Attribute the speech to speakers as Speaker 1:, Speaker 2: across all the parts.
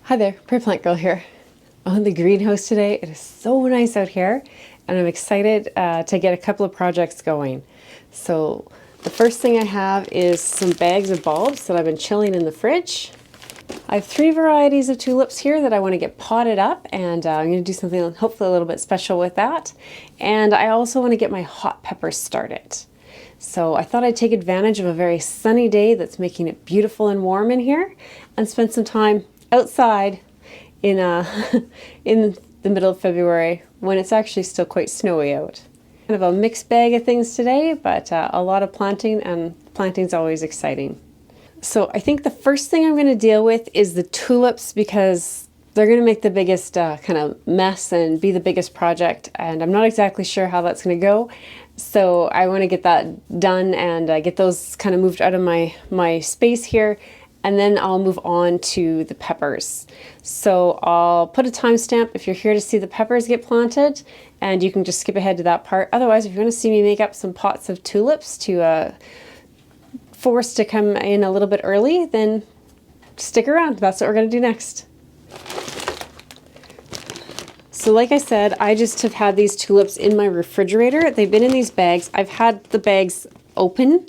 Speaker 1: Hi there, Pretty Plant Girl here. On the greenhouse today. It is so nice out here, and I'm excited to get a couple of projects going. So the first thing I have is some bags of bulbs that I've been chilling in the fridge. I have 3 varieties of tulips here that I want to get potted up, and I'm going to do something hopefully a little bit special with that. And I also want to get my hot peppers started. So I thought I'd take advantage of a very sunny day that's making it beautiful and warm in here and spend some time outside in in the middle of February when it's actually still quite snowy out. Kind of a mixed bag of things today, but a lot of planting, and planting's always exciting. So I think the first thing I'm going to deal with is the tulips, because they're going to make the biggest kind of mess and be the biggest project, and I'm not exactly sure how that's going to go. So I want to get that done and get those kind of moved out of my space here, and then I'll move on to the peppers. So I'll put a timestamp if you're here to see the peppers get planted, and you can just skip ahead to that part. Otherwise, if you want to see me make up some pots of tulips to force to come in a little bit early, then stick around. That's what we're going to do next. So like I said, I just have had these tulips in my refrigerator. They've been in these bags. I've had the bags open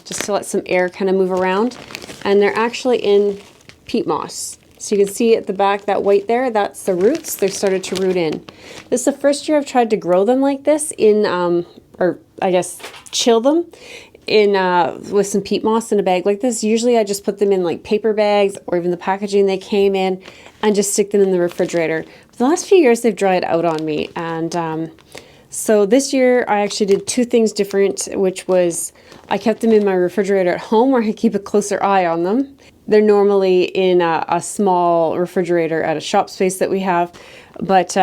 Speaker 1: just to let some air kind of move around. And they're actually in peat moss. So you can see at the back, that white there, that's the roots. They've started to root in. This is the first year I've tried to grow them like this in, or I guess chill them in with some peat moss in a bag like this. Usually I just put them in like paper bags or even the packaging they came in and just stick them in the refrigerator. But the last few years they've dried out on me, and so this year I actually did 2 things different, which was I kept them in my refrigerator at home where I keep a closer eye on them. They're normally in a small refrigerator at a shop space that we have, but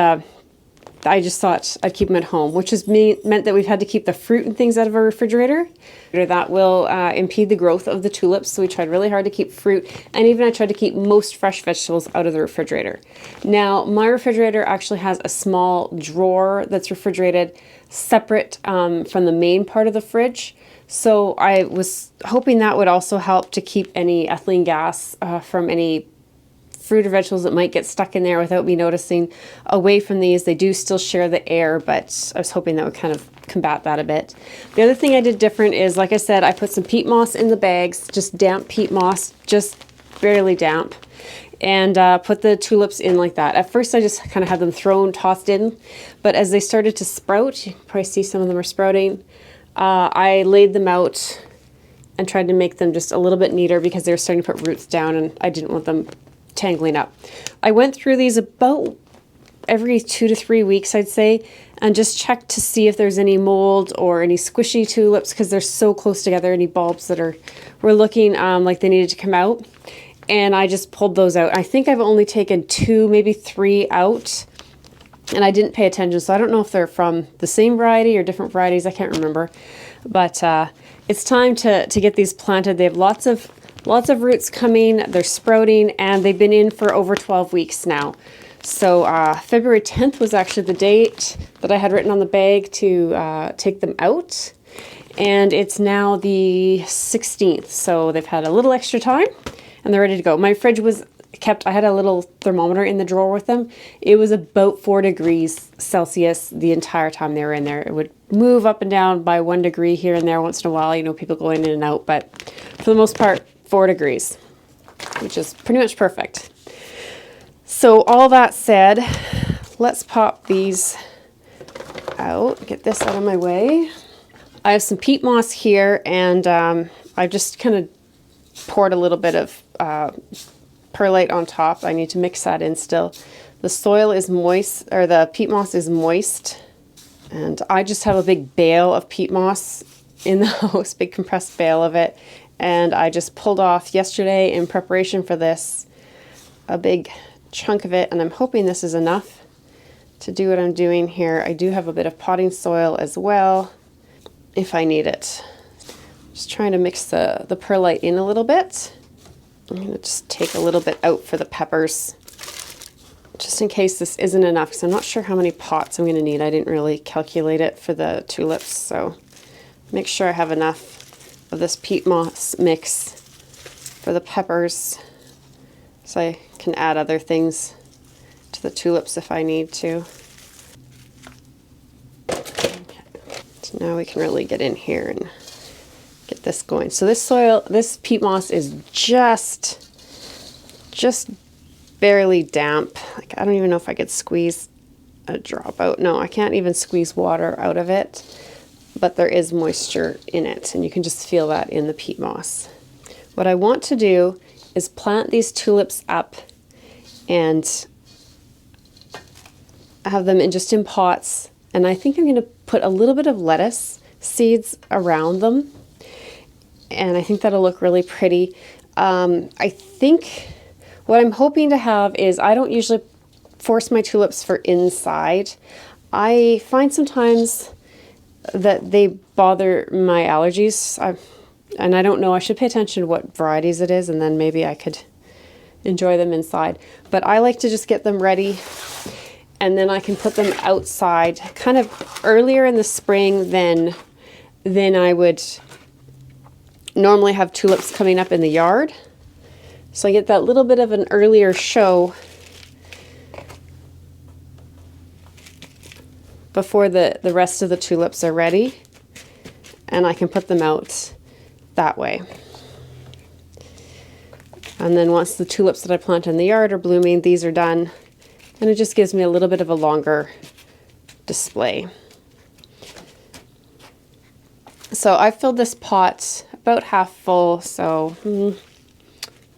Speaker 1: I just thought I'd keep them at home, which has meant that we've had to keep the fruit and things out of our refrigerator. That will impede the growth of the tulips, so we tried really hard to keep fruit, and even I tried to keep most fresh vegetables out of the refrigerator. Now, my refrigerator actually has a small drawer that's refrigerated separate from the main part of the fridge, so I was hoping that would also help to keep any ethylene gas from any fruit or vegetables that might get stuck in there without me noticing away from these. They do still share the air, but I was hoping that would kind of combat that a bit. The other thing I did different is, like I said, I put some peat moss in the bags, just damp peat moss, just barely damp, and put the tulips in like that. At first I just kind of had them tossed in, but as they started to sprout, you can probably see some of them are sprouting, I laid them out and tried to make them just a little bit neater because they were starting to put roots down and I didn't want them tangling up. I went through these about every 2 to 3 weeks, I'd say, and just checked to see if there's any mold or any squishy tulips, because they're so close together, any bulbs that were looking like they needed to come out. And I just pulled those out. I think I've only taken 2, maybe 3 out, and I didn't pay attention, so I don't know if they're from the same variety or different varieties. I can't remember. But it's time to get these planted. They have lots of roots coming, they're sprouting, and they've been in for over 12 weeks now. So February 10th was actually the date that I had written on the bag to take them out. And it's now the 16th, so they've had a little extra time and they're ready to go. My fridge was kept, I had a little thermometer in the drawer with them. It was about 4 degrees Celsius the entire time they were in there. It would move up and down by 1 degree here and there once in a while, you know, people going in and out, but for the most part, 4 degrees, which is pretty much perfect. So all that said, let's pop these out, get this out of my way. I have some peat moss here, and I've just kind of poured a little bit of perlite on top. I need to mix that in still. The soil is moist, or the peat moss is moist, and I just have a big bale of peat moss in the house, big compressed bale of it. And I just pulled off yesterday in preparation for this a big chunk of it, and I'm hoping this is enough to do what I'm doing here. I do have a bit of potting soil as well if I need it. Just trying to mix the perlite in a little bit. I'm going to just take a little bit out for the peppers, just in case this isn't enough, because I'm not sure how many pots I'm going to need. I didn't really calculate it for the tulips, so make sure I have enough of this peat moss mix for the peppers. So I can add other things to the tulips if I need to. Okay. So now we can really get in here and get this going. So this soil, this peat moss is just barely damp. Like, I don't even know if I could squeeze a drop out. No, I can't even squeeze water out of it, but there is moisture in it, and you can just feel that in the peat moss. What I want to do is plant these tulips up and have them just in pots, and I think I'm going to put a little bit of lettuce seeds around them, and I think that'll look really pretty. I think what I'm hoping to have is, I don't usually force my tulips for inside. I find sometimes that they bother my allergies, and I don't know, I should pay attention to what varieties it is, and then maybe I could enjoy them inside. But I like to just get them ready, and then I can put them outside kind of earlier in the spring than I would normally have tulips coming up in the yard. So I get that little bit of an earlier show before the rest of the tulips are ready, and I can put them out that way. And then once the tulips that I plant in the yard are blooming, these are done, and it just gives me a little bit of a longer display. So I filled this pot about half full, so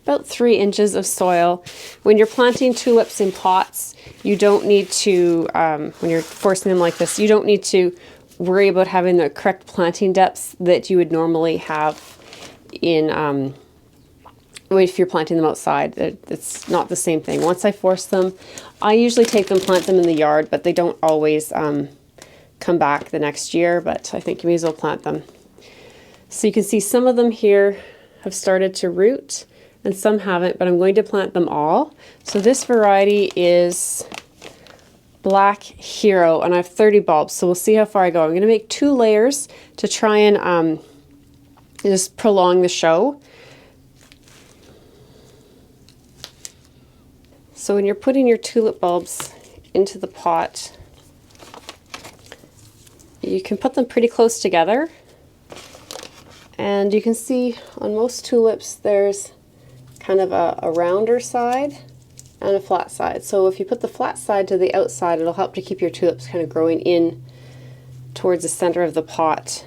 Speaker 1: about 3 inches of soil. When you're planting tulips in pots, you don't need to, when you're forcing them like this, you don't need to worry about having the correct planting depths that you would normally have in, if you're planting them outside. It's not the same thing. Once I force them, I usually take them, plant them in the yard, but they don't always come back the next year, but I think you may as well plant them. So you can see some of them here have started to root, and some haven't, but I'm going to plant them all. So this variety is Black Hero, and I have 30 bulbs, so we'll see how far I go. I'm going to make 2 layers to try and just prolong the show. So when you're putting your tulip bulbs into the pot, you can put them pretty close together, and you can see on most tulips there's kind of a rounder side and a flat side. So if you put the flat side to the outside, it'll help to keep your tulips kind of growing in towards the center of the pot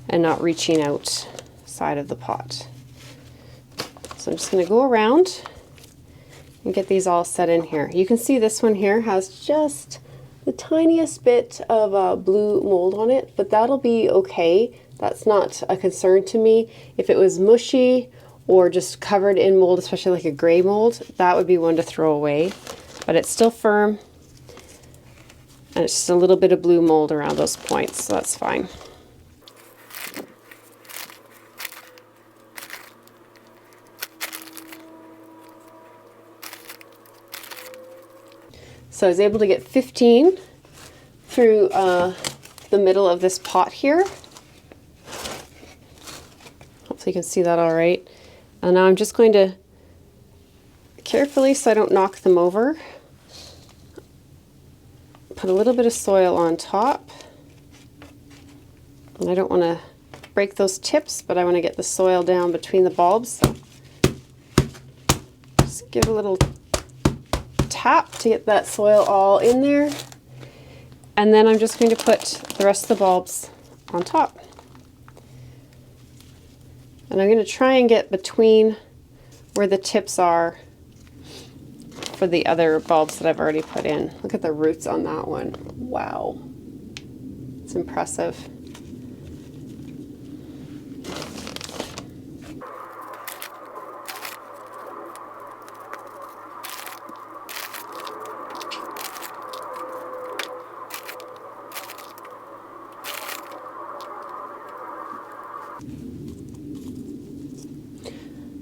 Speaker 1: and not reaching out side of the pot. So I'm just going to go around and get these all set in here. You can see this one here has just the tiniest bit of blue mold on it, but that'll be okay. That's not a concern to me. If it was mushy or just covered in mold, especially like a gray mold, that would be one to throw away. But it's still firm, and it's just a little bit of blue mold around those points, so that's fine. So I was able to get 15 through the middle of this pot here. Hopefully you can see that all right. And now I'm just going to carefully, so I don't knock them over, put a little bit of soil on top. And I don't want to break those tips, but I want to get the soil down between the bulbs. So just give a little tap to get that soil all in there. And then I'm just going to put the rest of the bulbs on top. And I'm going to try and get between where the tips are for the other bulbs that I've already put in. Look at the roots on that one. Wow. It's impressive.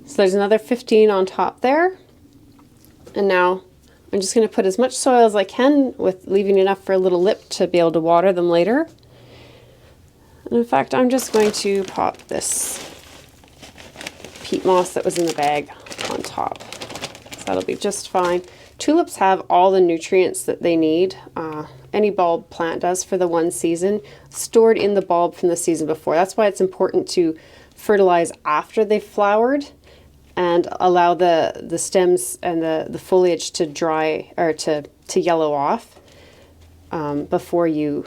Speaker 1: So there's another 15 on top there. And now I'm just going to put as much soil as I can, with leaving enough for a little lip to be able to water them later. And in fact, I'm just going to pop this peat moss that was in the bag on top. That'll be just fine. Tulips have all the nutrients that they need. Any bulb plant does for the one season, stored in the bulb from the season before. That's why it's important to fertilize after they've flowered and allow the stems and the foliage to dry or to yellow off before you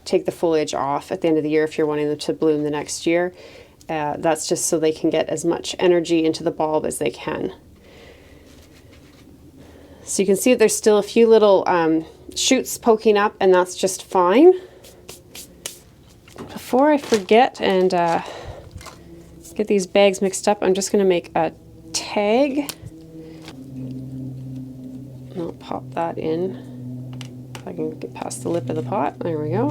Speaker 1: take the foliage off at the end of the year if you're wanting them to bloom the next year. That's just so they can get as much energy into the bulb as they can. So you can see that there's still a few little shoots poking up, and that's just fine. Before I forget and get these bags mixed up, I'm just going to make a tag. I'll pop that in. If I can get past the lip of the pot. There we go.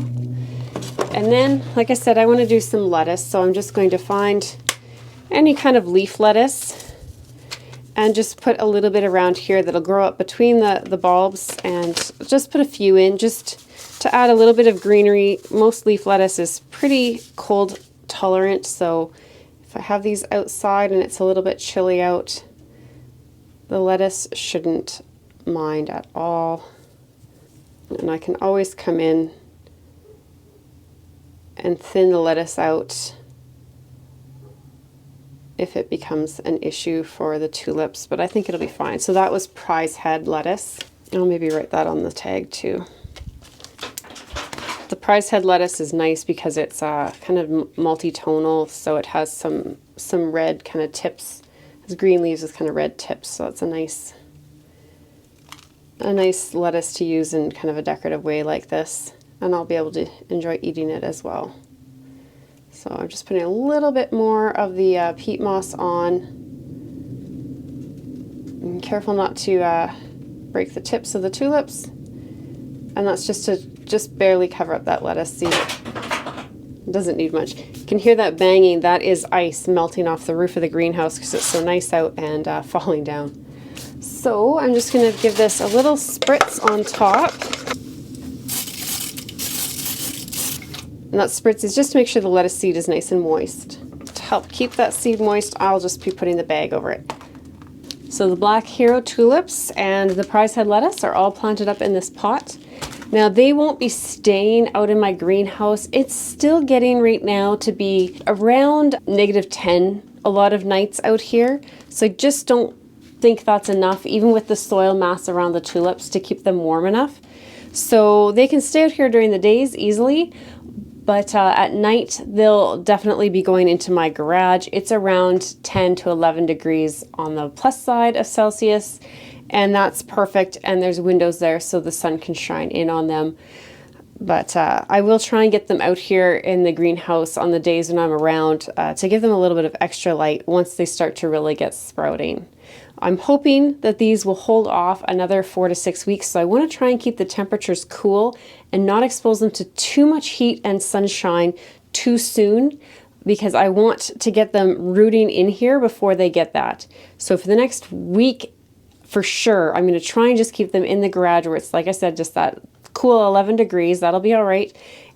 Speaker 1: And then, like I said, I want to do some lettuce, so I'm just going to find any kind of leaf lettuce and just put a little bit around here that'll grow up between the bulbs, and just put a few in just to add a little bit of greenery. Most leaf lettuce is pretty cold tolerant, so if I have these outside and it's a little bit chilly out, the lettuce shouldn't mind at all. And I can always come in and thin the lettuce out if it becomes an issue for the tulips, but I think it'll be fine. So that was prize head lettuce. I'll maybe write that on the tag too. The prize head lettuce is nice because it's kind of multi-tonal, so it has some red kind of tips. It has green leaves with kind of red tips, so it's a nice lettuce to use in kind of a decorative way like this, and I'll be able to enjoy eating it as well. So I'm just putting a little bit more of the peat moss on. And careful not to break the tips of the tulips. And that's just to barely cover up that lettuce seed. It doesn't need much. You can hear that banging. That is ice melting off the roof of the greenhouse because it's so nice out and falling down. So I'm just going to give this a little spritz on top. And that spritz is just to make sure the lettuce seed is nice and moist. To help keep that seed moist, I'll just be putting the bag over it. So the black hero tulips and the prize head lettuce are all planted up in this pot. Now they won't be staying out in my greenhouse. It's still getting right now to be around -10 a lot of nights out here. So I just don't think that's enough, even with the soil mass around the tulips, to keep them warm enough. So they can stay out here during the days easily, but at night they'll definitely be going into my garage. It's around 10 to 11 degrees on the plus side of Celsius, and that's perfect, and there's windows there so the sun can shine in on them. But I will try and get them out here in the greenhouse on the days when I'm around to give them a little bit of extra light once they start to really get sprouting. I'm hoping that these will hold off another 4 to 6 weeks, so I want to try and keep the temperatures cool and not expose them to too much heat and sunshine too soon, because I want to get them rooting in here before they get that. So for the next week, for sure, I'm going to try and just keep them in the garage where it's, like I said, just that cool 11 degrees. That'll be all right.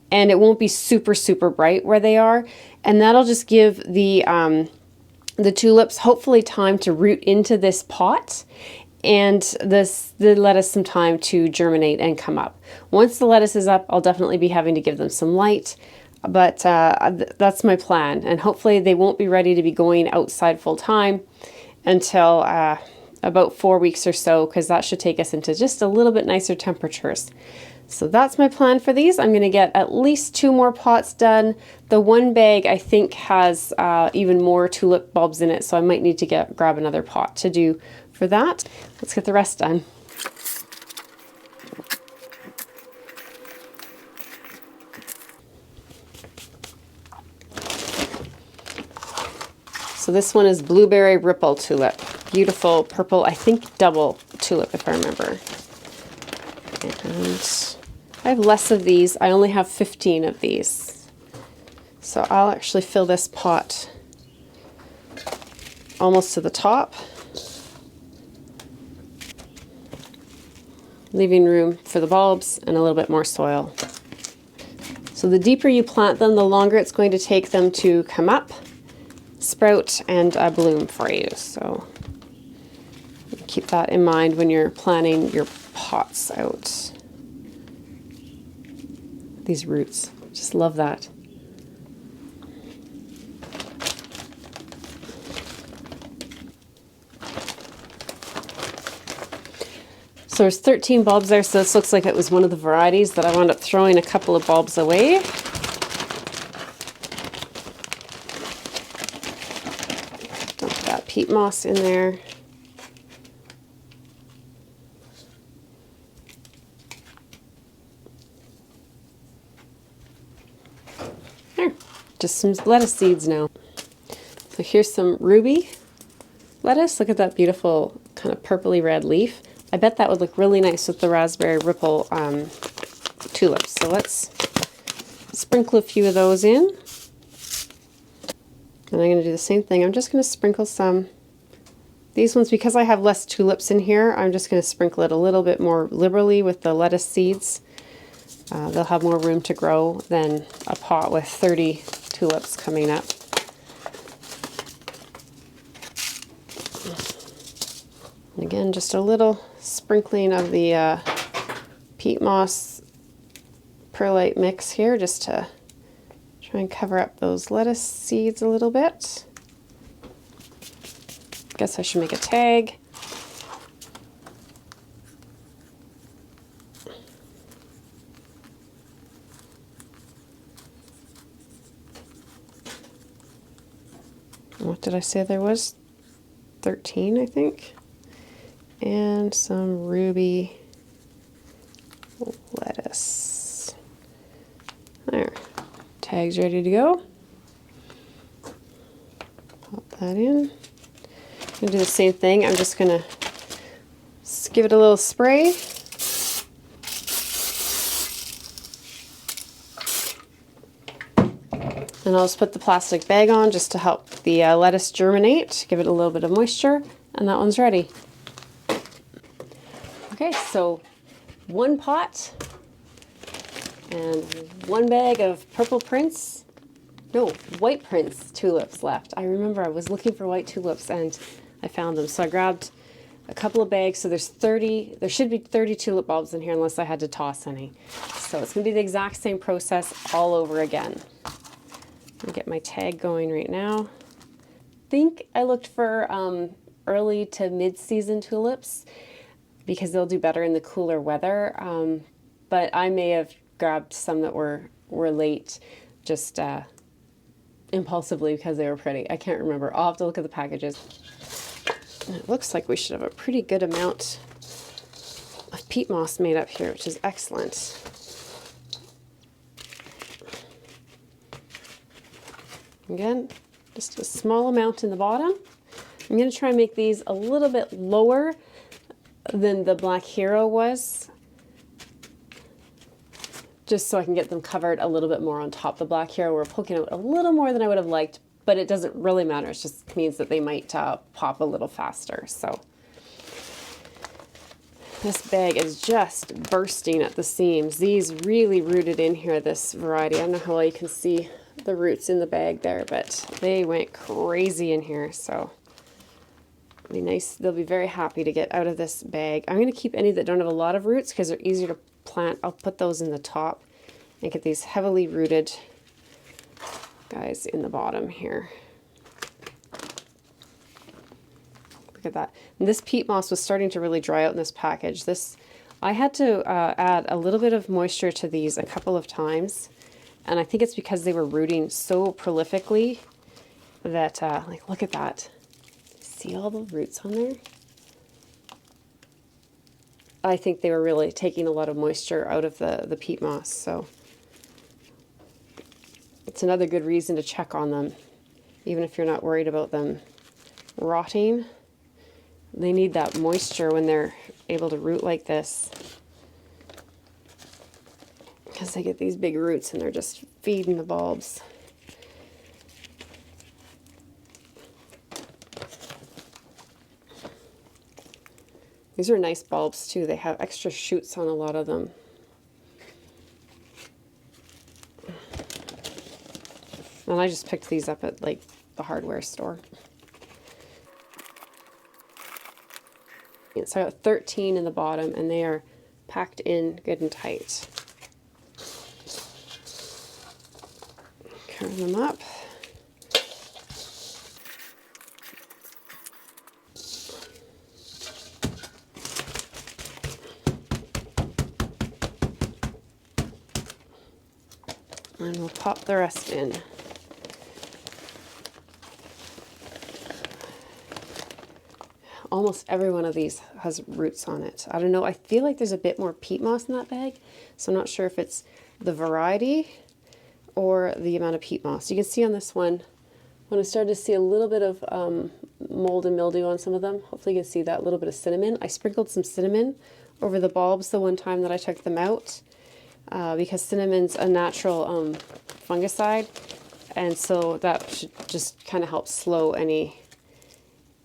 Speaker 1: And it won't be super, super bright where they are. And that'll just give the tulips hopefully time to root into this pot, and the lettuce some time to germinate and come up. Once the lettuce is up, I'll definitely be having to give them some light, but that's my plan. And hopefully they won't be ready to be going outside full time until about 4 weeks or so, because that should take us into just a little bit nicer temperatures. So that's my plan for these. I'm going to get at least 2 more pots done. The one bag I think has even more tulip bulbs in it, so I might need to grab another pot to do for that. Let's get the rest done. So this one is blueberry ripple tulip. Beautiful purple, I think double tulip if I remember. And I have less of these. I only have 15 of these. So I'll actually fill this pot almost to the top, leaving room for the bulbs and a little bit more soil. So the deeper you plant them, the longer it's going to take them to come up, sprout, and bloom for you. So keep that in mind when you're planning your pots out. These roots, just love that. So there's 13 bulbs there, so this looks like it was one of the varieties that I wound up throwing a couple of bulbs away. Dump that peat moss in there. There, just some lettuce seeds now. So here's some ruby lettuce. Look at that beautiful kind of purpley red leaf. I bet that would look really nice with the raspberry ripple tulips. So let's sprinkle a few of those in. And I'm going to do the same thing. I'm just going to sprinkle some. These ones, because I have less tulips in here, I'm just going to sprinkle it a little bit more liberally with the lettuce seeds. They'll have more room to grow than a pot with 30 tulips coming up. And again, just a little sprinkling of the peat moss perlite mix here, just to try and cover up those lettuce seeds a little bit. Guess I should make a tag. What did I say there was? 13, I think. And some ruby lettuce. There. Tag's ready to go. Pop that in. I'm going to do the same thing. I'm just going to give it a little spray. And I'll just put the plastic bag on just to help the lettuce germinate, give it a little bit of moisture, and that one's ready. Okay, so one pot and one bag of white Prince tulips left. I remember I was looking for white tulips and I found them. So I grabbed a couple of bags. So there should be 30 tulip bulbs in here unless I had to toss any. So it's going to be the exact same process all over again. I'll get my tag going right now. I think I looked for early to mid-season tulips because they'll do better in the cooler weather. But I may have grabbed some that were late just impulsively because they were pretty. I can't remember. I'll have to look at the packages. And it looks like we should have a pretty good amount of peat moss made up here, which is excellent. Again, just a small amount in the bottom. I'm going to try and make these a little bit lower than the Black Hero was, just so I can get them covered a little bit more on top. The Black Hero we're poking out a little more than I would have liked, but it doesn't really matter. It just means that they might pop a little faster. So this bag is just bursting at the seams. These really rooted in here, this variety. I don't know how well you can see the roots in the bag there, but they went crazy in here. So it'll be nice. They'll be very happy to get out of this bag. I'm going to keep any that don't have a lot of roots because they're easier to plant. I'll put those in the top and get these heavily rooted guys in the bottom here. Look at that. And this peat moss was starting to really dry out in this package. I had to add a little bit of moisture to these a couple of times, and I think it's because they were rooting so prolifically that, like, look at that. See all the roots on there? I think they were really taking a lot of moisture out of the peat moss, so it's another good reason to check on them, even if you're not worried about them rotting. They need that moisture when they're able to root like this, because they get these big roots and they're just feeding the bulbs. These are nice bulbs too. They have extra shoots on a lot of them. And I just picked these up at like the hardware store. So I got 13 in the bottom, and they are packed in good and tight. Cover them up. And we'll pop the rest in. Almost every one of these has roots on it. I don't know, I feel like there's a bit more peat moss in that bag, so I'm not sure if it's the variety or the amount of peat moss. You can see on this one, when I started to see a little bit of mold and mildew on some of them, hopefully you can see that little bit of cinnamon. I sprinkled some cinnamon over the bulbs the one time that I took them out, because cinnamon's a natural fungicide, and so that should just kind of help slow any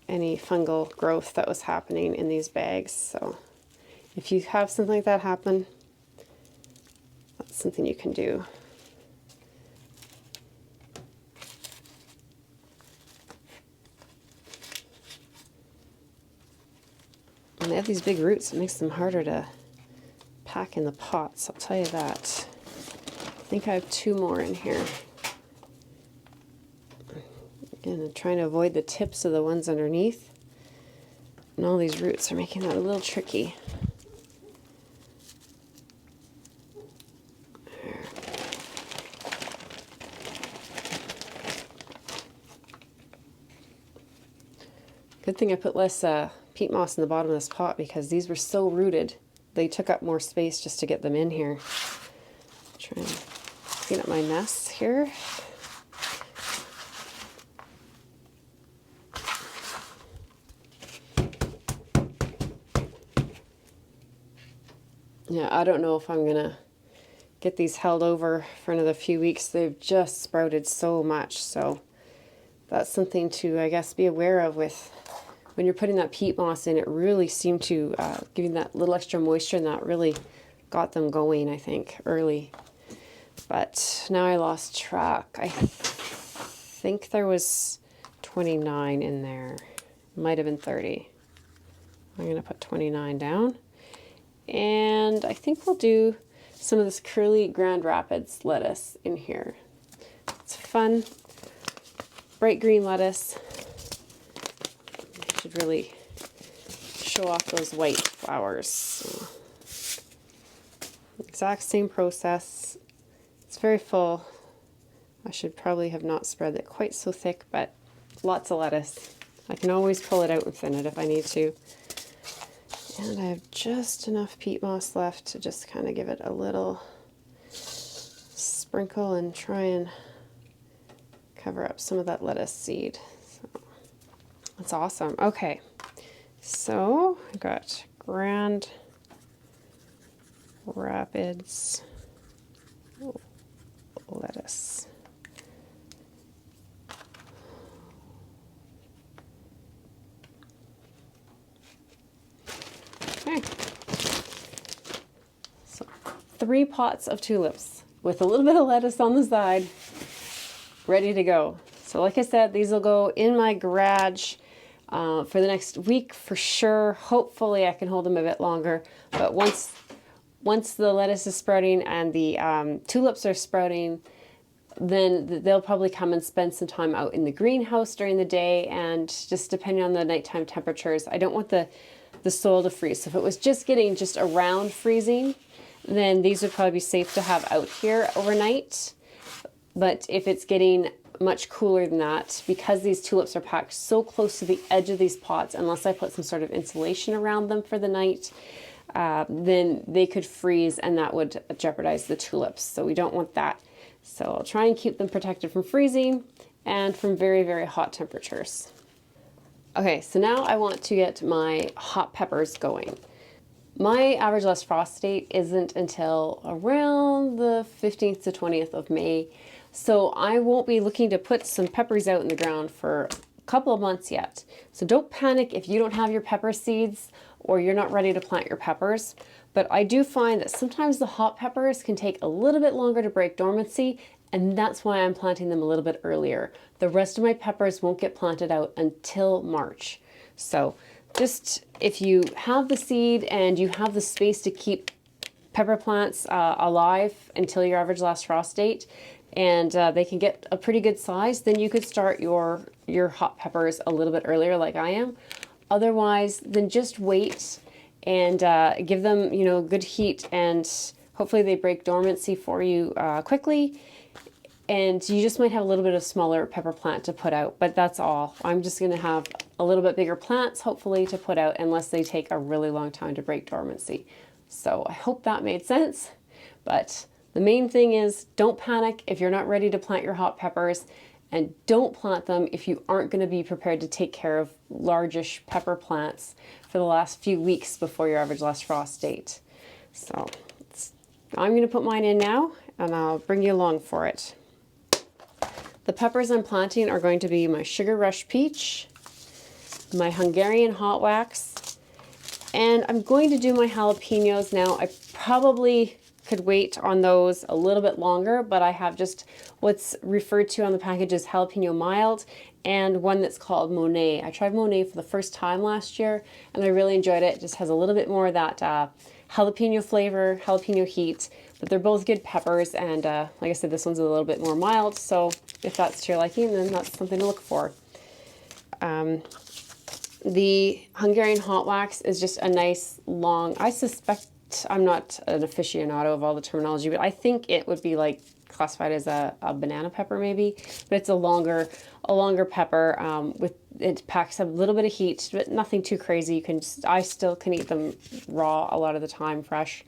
Speaker 1: fungal growth that was happening in these bags. So if you have something like that happen, that's something you can do. And they have these big roots, it makes them harder to pack in the pots, I'll tell you that. I think I have 2 more in here. Again, I'm trying to avoid the tips of the ones underneath. And all these roots are making that a little tricky. There. Good thing I put less peat moss in the bottom of this pot, because these were so rooted. They took up more space just to get them in here. Try and clean up my mess here. Yeah, I don't know if I'm gonna get these held over for another few weeks. They've just sprouted so much, so that's something to, I guess, be aware of with when you're putting that peat moss in. It really seemed to give you that little extra moisture, and that really got them going, I think, early. But now I lost track. I think there was 29 in there. Might have been 30. I'm gonna put 29 down. And I think we'll do some of this curly Grand Rapids lettuce in here. It's fun, bright green lettuce. It should really show off those white flowers. So, exact same process. It's very full. I should probably have not spread it quite so thick, but lots of lettuce. I can always pull it out and thin it if I need to. And I have just enough peat moss left to just kind of give it a little sprinkle and try and cover up some of that lettuce seed. So that's awesome. Okay, so I got Grand Rapids lettuce. Okay, so 3 pots of tulips with a little bit of lettuce on the side, ready to go. So like I said, these will go in my garage for the next week for sure. Hopefully I can hold them a bit longer, but once the lettuce is sprouting and the tulips are sprouting, then they'll probably come and spend some time out in the greenhouse during the day, and just depending on the nighttime temperatures. I don't want the soil to freeze. So if it was just getting just around freezing, then these would probably be safe to have out here overnight. But if it's getting much cooler than that, because these tulips are packed so close to the edge of these pots, unless I put some sort of insulation around them for the night, then they could freeze, and that would jeopardize the tulips. So we don't want that. So I'll try and keep them protected from freezing and from very, very hot temperatures. Okay, so now I want to get my hot peppers going. My average last frost date isn't until around the 15th to 20th of May. So I won't be looking to put some peppers out in the ground for a couple of months yet. So don't panic if you don't have your pepper seeds or you're not ready to plant your peppers. But I do find that sometimes the hot peppers can take a little bit longer to break dormancy, and that's why I'm planting them a little bit earlier. The rest of my peppers won't get planted out until March. So just if you have the seed and you have the space to keep pepper plants alive until your average last frost date, and they can get a pretty good size, then you could start your hot peppers a little bit earlier like I am. Otherwise, then just wait and give them, you know, good heat, and hopefully they break dormancy for you quickly. And you just might have a little bit of smaller pepper plant to put out, but that's all. I'm just gonna have a little bit bigger plants, hopefully, to put out unless they take a really long time to break dormancy. So I hope that made sense. But the main thing is, don't panic if you're not ready to plant your hot peppers, and don't plant them if you aren't gonna be prepared to take care of largish pepper plants for the last few weeks before your average last frost date. So I'm gonna put mine in now, and I'll bring you along for it. The peppers I'm planting are going to be my Sugar Rush Peach, my Hungarian Hot Wax, and I'm going to do my jalapenos now. I probably could wait on those a little bit longer, but I have just what's referred to on the package as jalapeno mild, and one that's called Monet. I tried Monet for the first time last year, and I really enjoyed it. It just has a little bit more of that jalapeno flavor, jalapeno heat, but they're both good peppers, and like I said, this one's a little bit more mild, so if that's to your liking, then that's something to look for. The Hungarian Hot Wax is just a nice long, I suspect, I'm not an aficionado of all the terminology, but I think it would be like classified as a banana pepper maybe, but it's a longer pepper with, it packs a little bit of heat, but nothing too crazy. You can just, I still can eat them raw a lot of the time, fresh,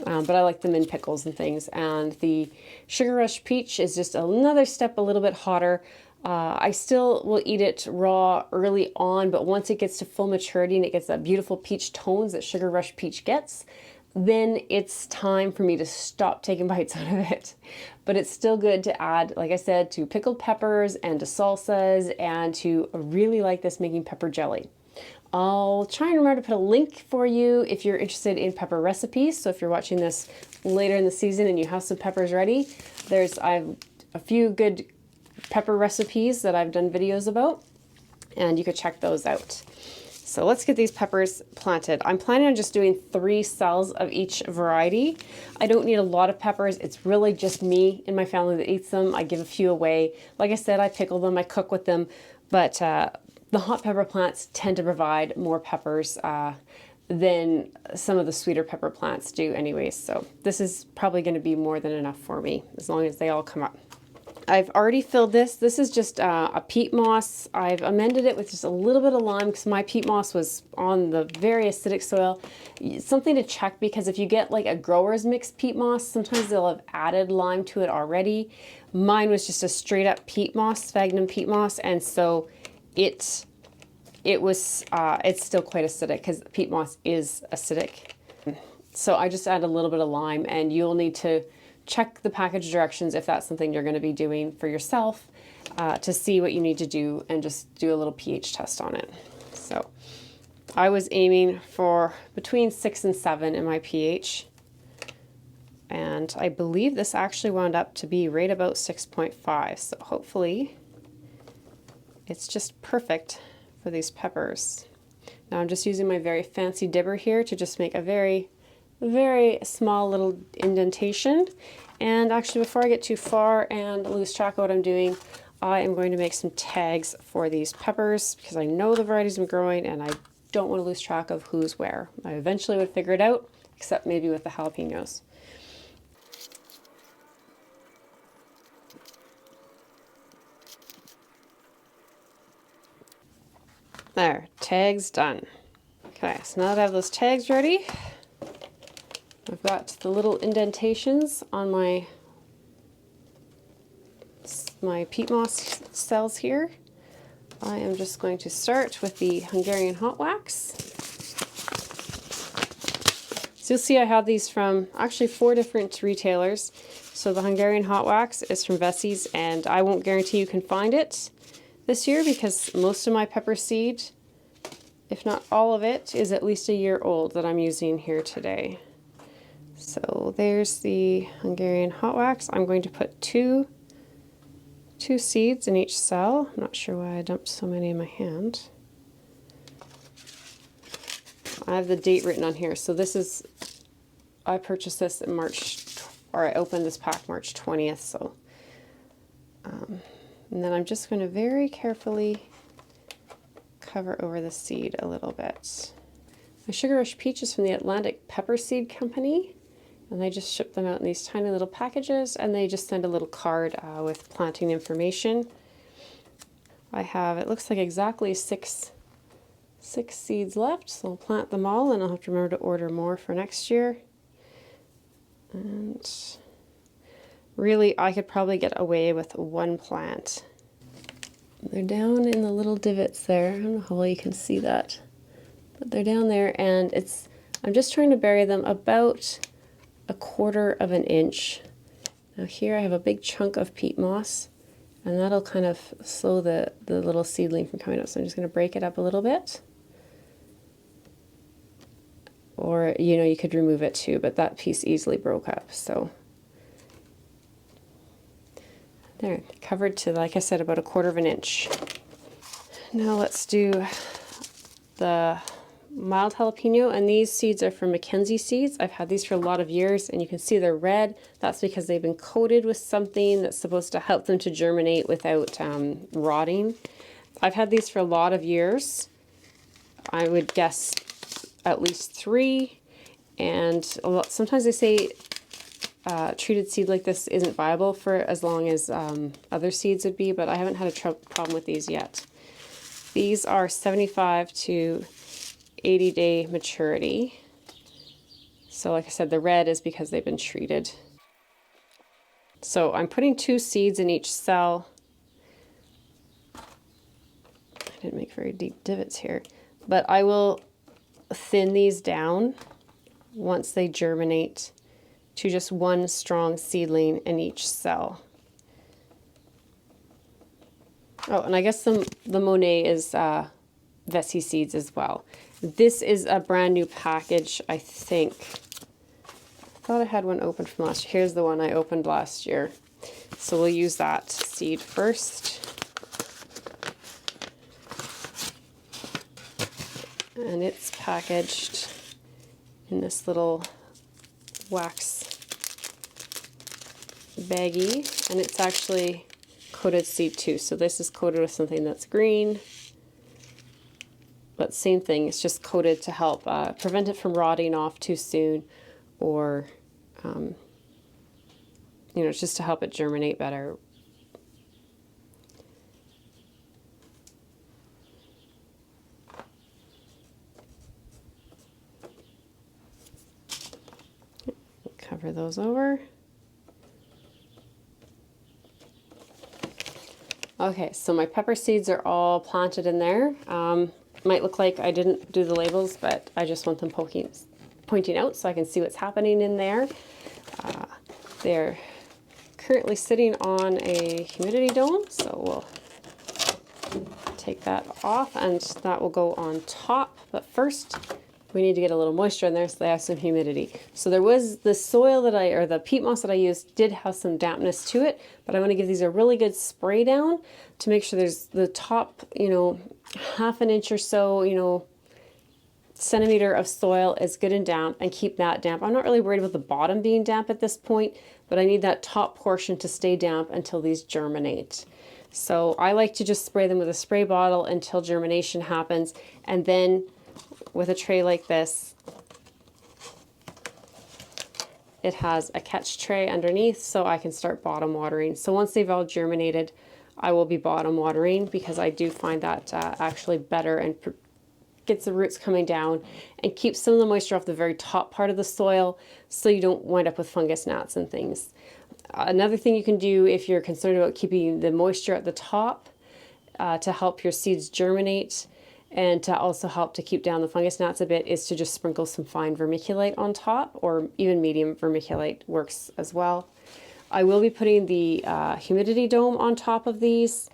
Speaker 1: but I like them in pickles and things. And the Sugar Rush Peach is just another step a little bit hotter. I still will eat it raw early on, but once it gets to full maturity and it gets that beautiful peach tones that Sugar Rush Peach gets, then it's time for me to stop taking bites out of it. But it's still good to add, like I said, to pickled peppers and to salsas, and to really like this making pepper jelly. I'll try and remember to put a link for you if you're interested in pepper recipes. So if you're watching this later in the season and you have some peppers ready, I've a few good pepper recipes that I've done videos about, and you could check those out. So let's get these peppers planted. I'm planning on just doing 3 cells of each variety. I don't need a lot of peppers. It's really just me and my family that eats them. I give a few away. Like I said, I pickle them, I cook with them, but the hot pepper plants tend to provide more peppers than some of the sweeter pepper plants do anyways. So this is probably going to be more than enough for me, as long as they all come up. I've already filled this. This is just a peat moss. I've amended it with just a little bit of lime because my peat moss was on the very acidic soil. Something to check, because if you get like a grower's mixed peat moss, sometimes they'll have added lime to it already. Mine was just a straight up peat moss, sphagnum peat moss, and so it's still quite acidic because peat moss is acidic. So I just add a little bit of lime, and you'll need to check the package directions if that's something you're going to be doing for yourself, to see what you need to do, and just do a little pH test on it. So I was aiming for between 6 and 7 in my pH, and I believe this actually wound up to be right about 6.5, so hopefully it's just perfect for these peppers. Now I'm just using my very fancy dibber here to just make a very small little indentation. And actually, before I get too far and lose track of what I'm doing, I am going to make some tags for these peppers, because I know the varieties I'm growing and I don't want to lose track of who's where. I eventually would figure it out, except maybe with the jalapenos. There, tags done. Okay, so now that I have those tags ready, I've got the little indentations on my peat moss cells here. I am just going to start with the Hungarian Hot Wax. So you'll see I have these from actually 4 different retailers. So the Hungarian Hot Wax is from Vessey's, and I won't guarantee you can find it this year, because most of my pepper seed, if not all of it, is at least a year old that I'm using here today. So there's the Hungarian Hot Wax. I'm going to put two seeds in each cell. I'm not sure why I dumped so many in my hand. I have the date written on here. So this is, I purchased this in March, or I opened this pack March 20th. So, and then I'm just going to very carefully cover over the seed a little bit. My Sugar Rush Peach is from the Atlantic Pepper Seed Company, and they just ship them out in these tiny little packages, and they just send a little card with planting information. I have, it looks like exactly six seeds left, so I'll plant them all, and I'll have to remember to order more for next year. And really, I could probably get away with one plant. They're down in the little divots there. I don't know how well you can see that, but they're down there, and I'm just trying to bury them about 1/4 of an inch. Now here I have a big chunk of peat moss, and that'll kind of slow the little seedling from coming up. So I'm just going to break it up a little bit. Or, you know, you could remove it too, but that piece easily broke up. So there, covered to, like I said, about 1/4 of an inch. Now let's do the mild jalapeno, and these seeds are from Mackenzie Seeds. I've had these for a lot of years, and you can see they're red. That's because they've been coated with something that's supposed to help them to germinate without rotting. I've had these for a lot of years. I would guess at least 3, and sometimes they say treated seed like this isn't viable for as long as other seeds would be, but I haven't had a problem with these yet. These are 75 to 80-day maturity. So like I said, the red is because they've been treated. So I'm putting 2 seeds in each cell. I didn't make very deep divots here, but I will thin these down once they germinate to just 1 strong seedling in each cell. Oh, and I guess the Monet is Vessi Seeds as well. This is a brand new package, I think. I thought I had one open from last year. Here's the one I opened last year. So we'll use that seed first. And it's packaged in this little wax baggie, and it's actually coated seed too. So this is coated with something that's green, but same thing, it's just coated to help prevent it from rotting off too soon, or you know, it's just to help it germinate better. Cover those over. Okay, so my pepper seeds are all planted in there. Might look like I didn't do the labels, but I just want them pointing out so I can see what's happening in there. They're currently sitting on a humidity dome, so we'll take that off, and that will go on top. But first, we need to get a little moisture in there so they have some humidity. So there was the soil that or the peat moss that I used did have some dampness to it, but I want to give these a really good spray down to make sure there's the top, you know, 1/2 inch or so, you know, centimeter of soil is good and damp, and keep that damp. I'm not really worried about the bottom being damp at this point, but I need that top portion to stay damp until these germinate. So I like to just spray them with a spray bottle until germination happens, and then with a tray like this, it has a catch tray underneath so I can start bottom watering. So once they've all germinated, I will be bottom watering, because I do find that actually better and gets the roots coming down and keeps some of the moisture off the very top part of the soil so you don't wind up with fungus gnats and things. Another thing you can do if you're concerned about keeping the moisture at the top to help your seeds germinate, and to also help to keep down the fungus gnats a bit, is to just sprinkle some fine vermiculite on top, or even medium vermiculite works as well. I will be putting the humidity dome on top of these,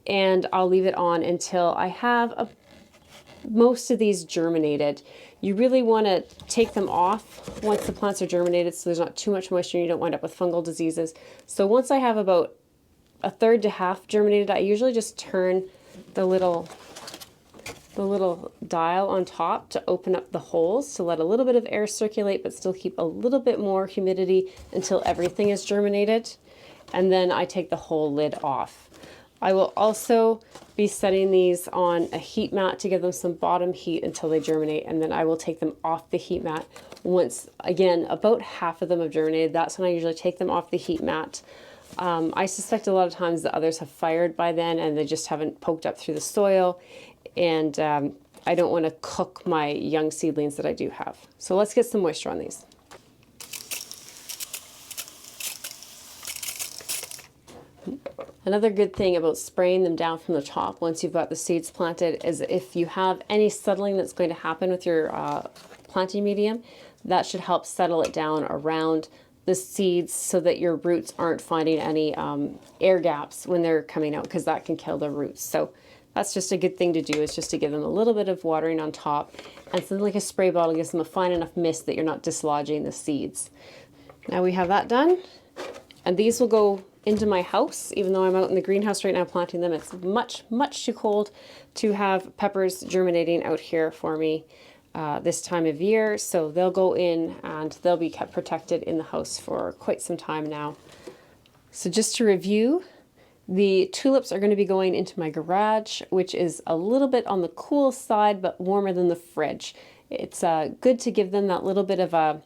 Speaker 1: and I'll leave it on until I have most of these germinated. You really want to take them off once the plants are germinated so there's not too much moisture and you don't wind up with fungal diseases. So once I have about 1/3 to 1/2 germinated, I usually just turn the little the little dial on top to open up the holes to let a little bit of air circulate, but still keep a little bit more humidity until everything is germinated. And then I take the whole lid off. I will also be setting these on a heat mat to give them some bottom heat until they germinate, and then I will take them off the heat mat once, again, about half of them have germinated. That's when I usually take them off the heat mat. I suspect a lot of times the others have fired by then and they just haven't poked up through the soil, and I don't want to cook my young seedlings that I do have. So let's get some moisture on these. Another good thing about spraying them down from the top once you've got the seeds planted is if you have any settling that's going to happen with your planting medium, that should help settle it down around the seeds so that your roots aren't finding any air gaps when they're coming out, because that can kill the roots. So that's just a good thing to do, is just to give them a little bit of watering on top, and something like a spray bottle gives them a fine enough mist that you're not dislodging the seeds. Now we have that done, and these will go into my house. Even though I'm out in the greenhouse right now planting them, it's much too cold to have peppers germinating out here for me this time of year. So they'll go in and they'll be kept protected in the house for quite some time now. So just to review, the tulips are going to be going into my garage, which is a little bit on the cool side but warmer than the fridge. It's good to give them that little bit of a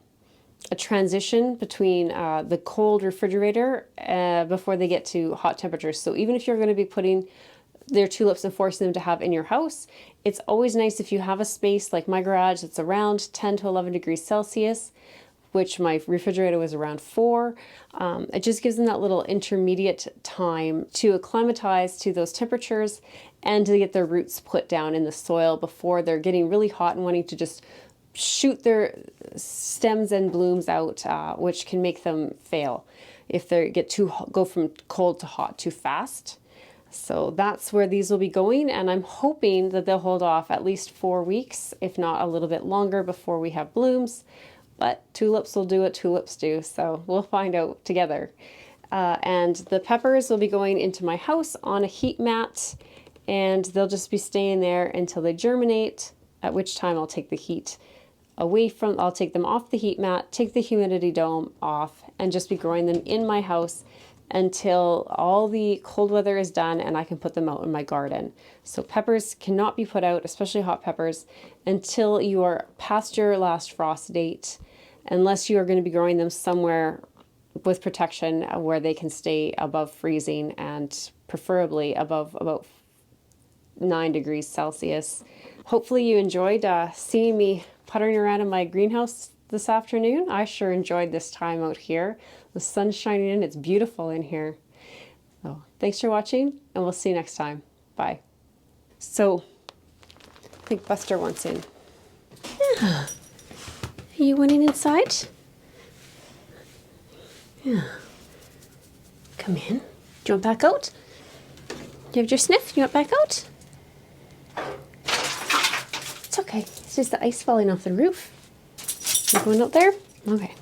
Speaker 1: transition between the cold refrigerator before they get to hot temperatures. So even if you're going to be putting their tulips and forcing them to have in your house, it's always nice if you have a space like my garage that's around 10 to 11 degrees Celsius, which my refrigerator was around 4. It just gives them that little intermediate time to acclimatize to those temperatures and to get their roots put down in the soil before they're getting really hot and wanting to just shoot their stems and blooms out, which can make them fail if they go from cold to hot too fast. So that's where these will be going, and I'm hoping that they'll hold off at least 4 weeks, if not a little bit longer, before we have blooms. But tulips will do what tulips do, so we'll find out together. And the peppers will be going into my house on a heat mat, and they'll just be staying there until they germinate, at which time I'll take the heat I'll take them off the heat mat, take the humidity dome off, and just be growing them in my house until all the cold weather is done and I can put them out in my garden. So peppers cannot be put out, especially hot peppers, until you are past your last frost date, unless you are going to be growing them somewhere with protection where they can stay above freezing, and preferably above about 9 degrees Celsius. Hopefully you enjoyed seeing me puttering around in my greenhouse this afternoon. I sure enjoyed this time out here. The sun's shining in, it's beautiful in here. So thanks for watching, and we'll see you next time. Bye. So, I think Buster wants in. Yeah. Are you wanting inside? Yeah. Come in. Do you want back out? Do you have your sniff? You want back out? It's okay. It's just the ice falling off the roof. You going out there? Okay.